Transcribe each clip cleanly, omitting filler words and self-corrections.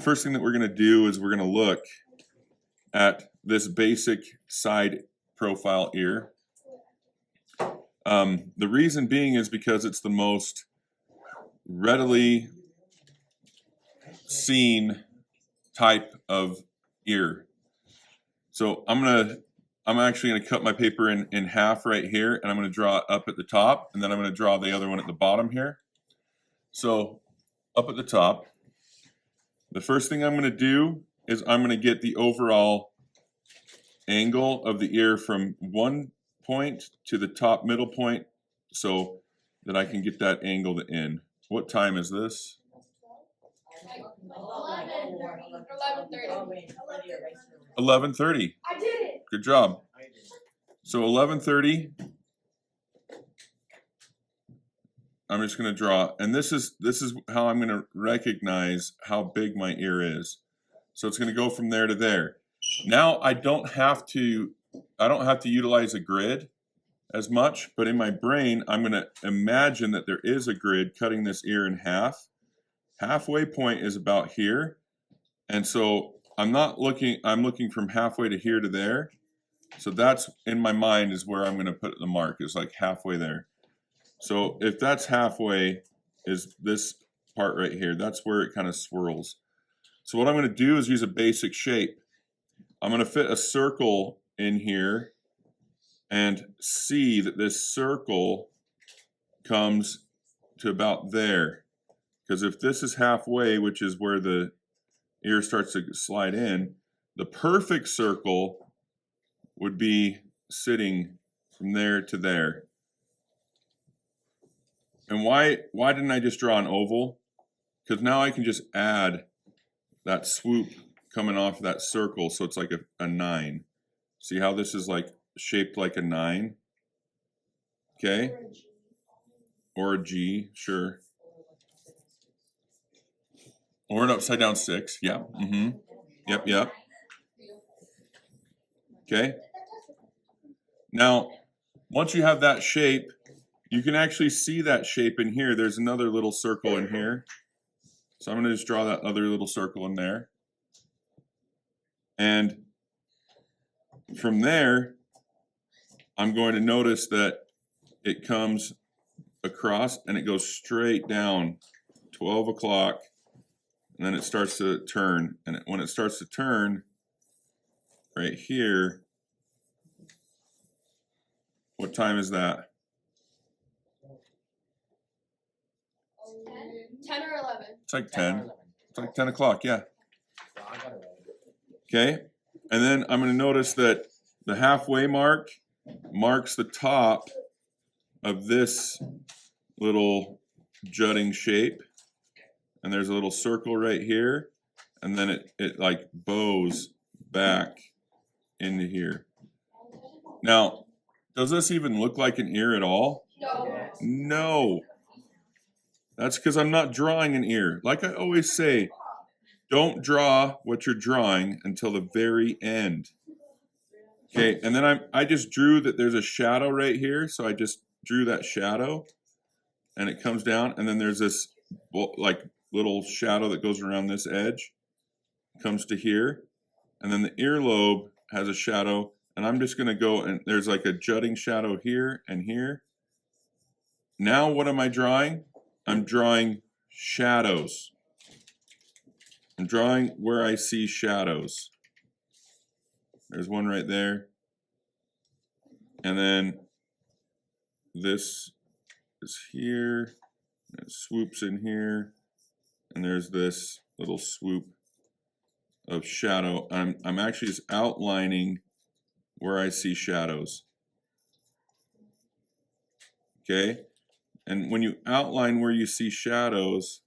first thing that we're going to do is we're going to look at this basic side profile ear. The reason being is because it's the most readily seen type of ear. So I'm actually going to cut my paper in half right here, and I'm going to draw it up at the top, and then I'm going to draw the other one at the bottom here. So up at the top, the first thing I'm going to do is I'm going to get the overall angle of the ear from one point to the top middle point so that I can get that angled in. What time is this? 11:30. I did it. Good job. So 11:30. I'm just going to draw, and this is how I'm going to recognize how big my ear is. So it's going to go from there to there. Now I don't have to utilize a grid as much, but in my brain I'm going to imagine that there is a grid cutting this ear in half. Halfway point is about here, and so I'm looking from halfway to here to there. So that's in my mind is where I'm going to put the mark, is like halfway there. So if that's halfway, is this part right here. That's where it kind of swirls. So what I'm going to do is use a basic shape. I'm going to fit a circle in here and see that this circle comes to about there. Because if this is halfway, which is where the ear starts to slide in, the perfect circle would be sitting from there to there. And why didn't I just draw an oval? Because now I can just add that swoop coming off of that circle, so it's like a 9. See how this is like shaped like a 9? Okay? Or a G, sure. Or an upside down 6, yeah. Yep. Okay? Now, once you have that shape, you can actually see that shape in here. There's another little circle in here. So I'm going to just draw that other little circle in there. And from there, I'm going to notice that it comes across and it goes straight down 12 o'clock. And then it starts to turn. And when it starts to turn, right here, what time is that? 10 or 11. It's like 10. It's like 10 o'clock, yeah. Okay, and then I'm going to notice that the halfway mark marks the top of this little jutting shape. And there's a little circle right here. And then it like bows back into here. Now, does this even look like an ear at all? No. No. That's because I'm not drawing an ear. Like I always say, don't draw what you're drawing until the very end. Okay, and then I just drew that there's a shadow right here, so I just drew that shadow, and it comes down, and then there's this like little shadow that goes around this edge, comes to here, and then the earlobe has a shadow, and I'm just going to go, and there's like a jutting shadow here and here. Now what am I drawing? I'm drawing shadows. I'm drawing where I see shadows. There's one right there. And then this is here. It swoops in here. And there's this little swoop of shadow. I'm actually just outlining where I see shadows. Okay? And when you outline where you see shadows,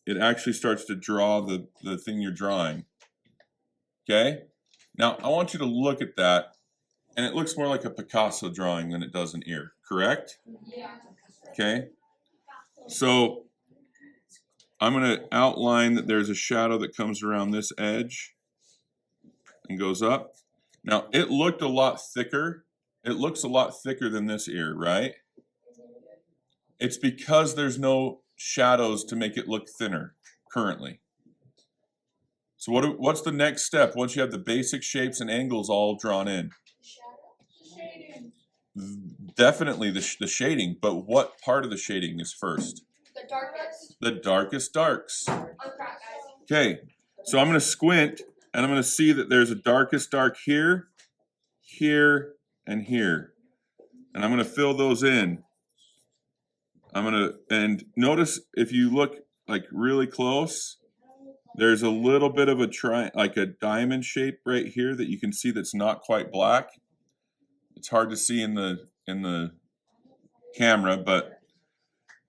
it actually starts to draw the thing you're drawing. Okay? Now, I want you to look at that, and it looks more like a Picasso drawing than it does an ear, correct? Yeah. Okay? So, I'm going to outline that there's a shadow that comes around this edge and goes up. Now, it looked a lot thicker. It looks a lot thicker than this ear, right? It's because there's no shadows to make it look thinner currently. So what's the next step once you have the basic shapes and angles all drawn in? Definitely the shading, but what part of the shading is first? The darkest. The darkest darks. Okay, so I'm going to squint and I'm going to see that there's a darkest dark here, here, and here. And I'm going to fill those in. And notice if you look like really close, there's a little bit of like a diamond shape right here that you can see that's not quite black. It's hard to see in the camera, but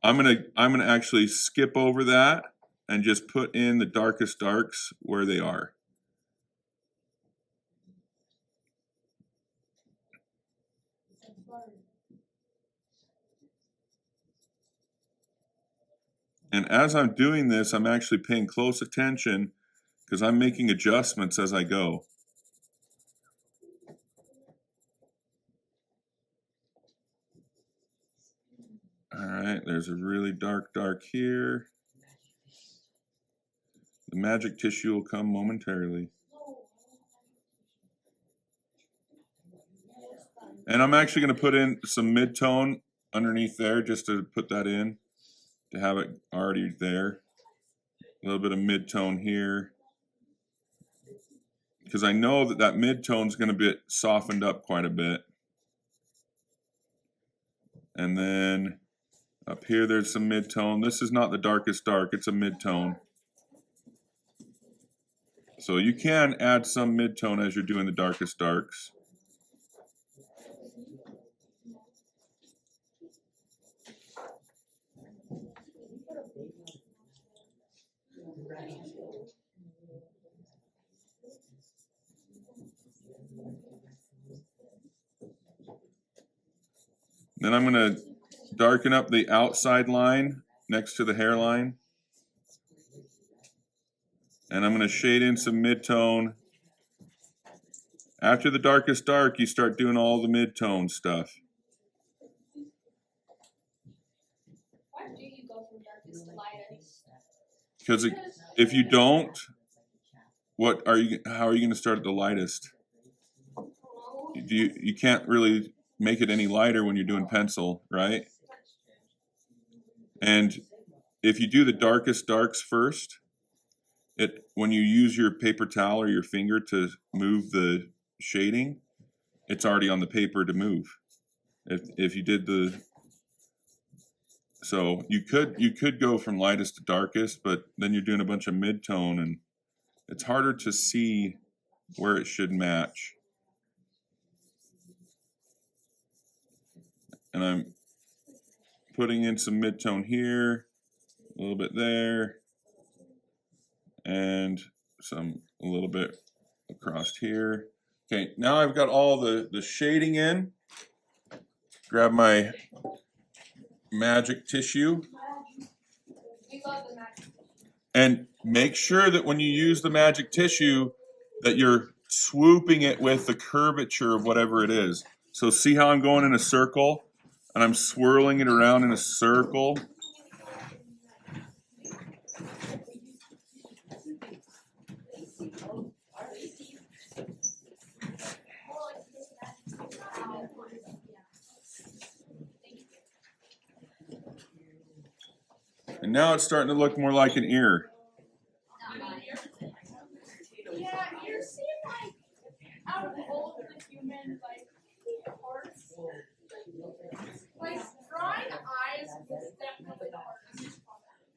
I'm gonna actually skip over that and just put in the darkest darks where they are. And as I'm doing this, I'm actually paying close attention because I'm making adjustments as I go. All right, there's a really dark here. The magic tissue will come momentarily. And I'm actually going to put in some mid-tone underneath there just to put that in, to have it already there. A little bit of mid-tone here. Because I know that mid-tone is going to be softened up quite a bit. And then up here there's some mid-tone. This is not the darkest dark, it's a mid-tone. So you can add some mid-tone as you're doing the darkest darks. Then I'm going to darken up the outside line next to the hairline. And I'm going to shade in some mid-tone. After the darkest dark, you start doing all the mid-tone stuff. Why do you go from darkest to lightest? Because if you don't, how are you going to start at the lightest? You can't really make it any lighter when you're doing pencil, right? And if you do the darkest darks first, when you use your paper towel or your finger to move the shading, it's already on the paper to move. If you did so you could go from lightest to darkest, but then you're doing a bunch of mid-tone and it's harder to see where it should match. And I'm putting in some mid-tone here, a little bit there, and a little bit across here. Okay, now I've got all the shading in. Grab my magic tissue. We love the magic tissue. And make sure that when you use the magic tissue that you're swooping it with the curvature of whatever it is. So see how I'm going in a circle and I'm swirling it around in a circle? And now it's starting to look more like an ear. Yeah, ears seem like out of all of the human parts. Like drawing eyes is definitely the hardest.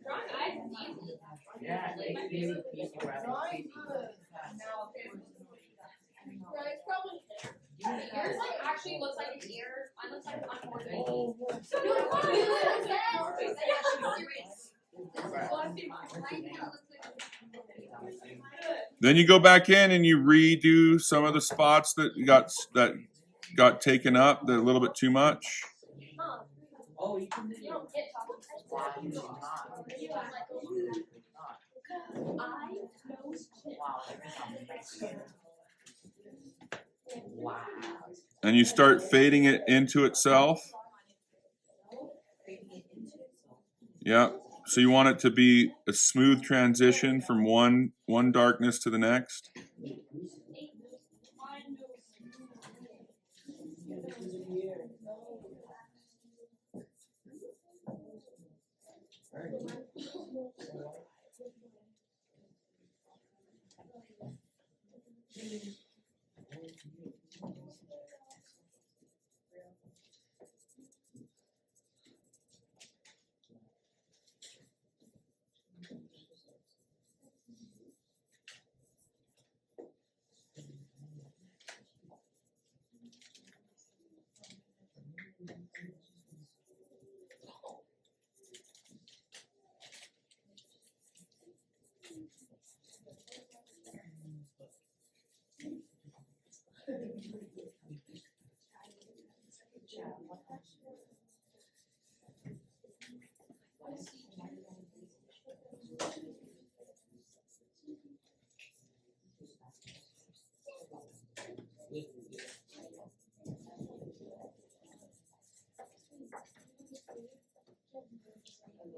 Drawing eyes is easy. Yeah, people Drawing good. Yeah, it's probably yours like actually looks like an ear. Mine looks like I'm more Then you go back in and you redo some of the spots that got taken up, that a little bit too much. Oh, you can do You don't get Wow. And you start fading it into itself. Yeah. So you want it to be a smooth transition from one darkness to the next?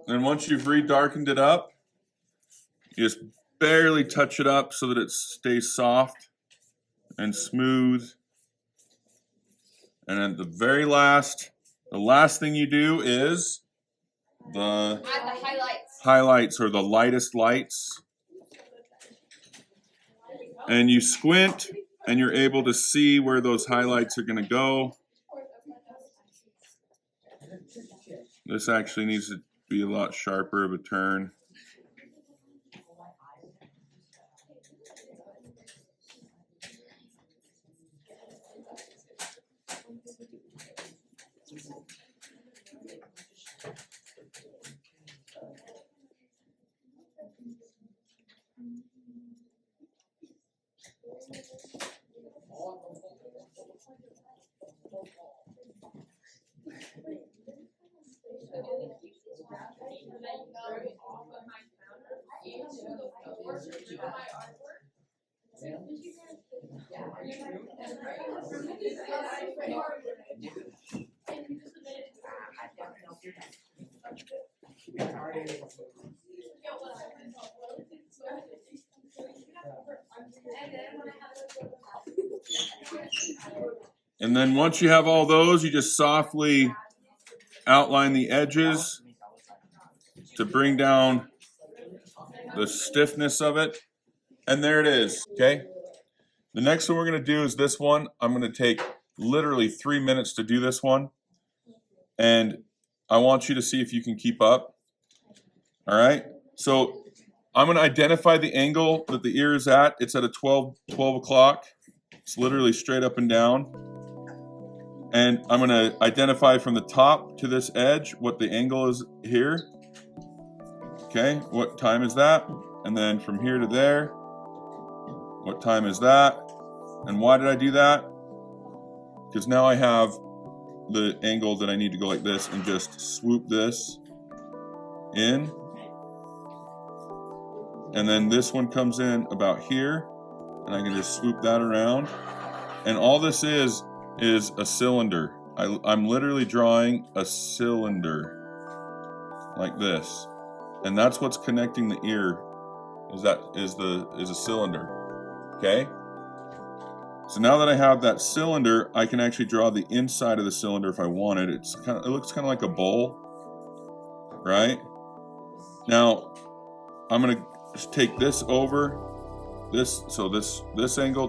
And once you've re-darkened it up, you just barely touch it up so that it stays soft and smooth. And then the last thing you do is Add the highlights. highlights, or the lightest lights. And you squint and you're able to see where those highlights are going to go. This actually needs to be a lot sharper of a turn. And then once you have all those, you just softly outline the edges to bring down the stiffness of it. And there it is, okay? The next one we're gonna do is this one. I'm gonna take literally 3 minutes to do this one. And I want you to see if you can keep up. All right, so I'm gonna identify the angle that the ear is at. It's at a 12 o'clock. It's literally straight up and down. And I'm gonna identify from the top to this edge what the angle is here. Okay, what time is that? And then from here to there, what time is that? And why did I do that? Because now I have the angle that I need to go like this and just swoop this in. And then this one comes in about here, and I can just swoop that around. And all this is a cylinder. I'm literally drawing a cylinder like this. And that's what's connecting the ear, is a cylinder. Okay? So now that I have that cylinder, I can actually draw the inside of the cylinder if I wanted. It looks kind of like a bowl, right? Now, I'm gonna just take this over, this angle,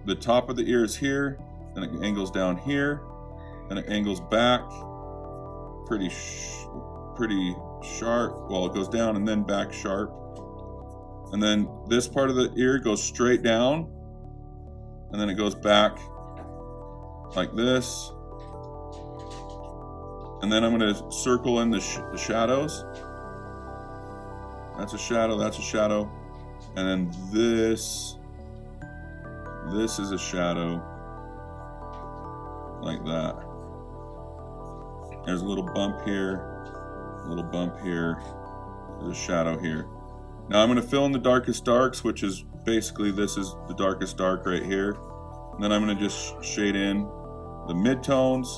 the top of the ear is here, and it angles down here, and it angles back pretty sharp. Well, it goes down and then back sharp. And then this part of the ear goes straight down, and then it goes back like this. And then I'm going to circle in the shadows. That's a shadow, that's a shadow. And then this is a shadow, like that. There's a little bump here, a little bump here, there's a shadow here. Now I'm going to fill in the darkest darks, which is basically, this is the darkest dark right here. And then I'm going to just shade in the midtones.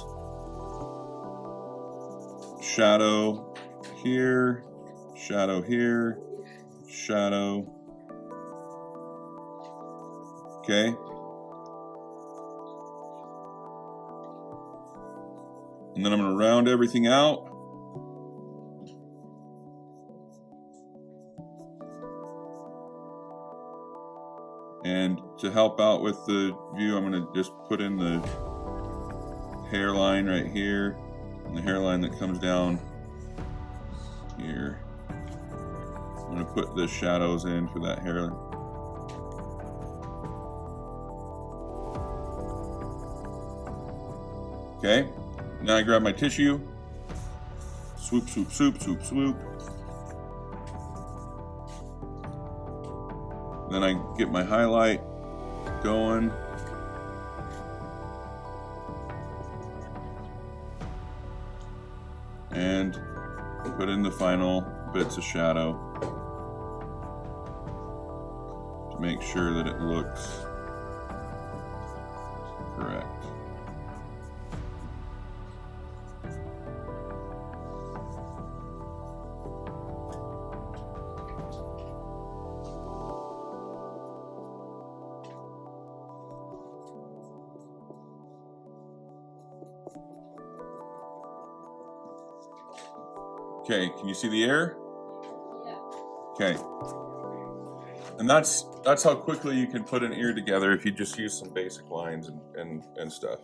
shadow here, shadow here, shadow. Okay. And then I'm going to round everything out. And to help out with the view, I'm going to just put in the hairline right here, and the hairline that comes down here. I'm going to put the shadows in for that hairline. Okay, now I grab my tissue, swoop, swoop, swoop, swoop, swoop. Then I get my highlight going. And put in the final bits of shadow to make sure that it looks correct. Okay, can you see the air? Yeah. Okay. And that's how quickly you can put an ear together if you just use some basic lines and stuff.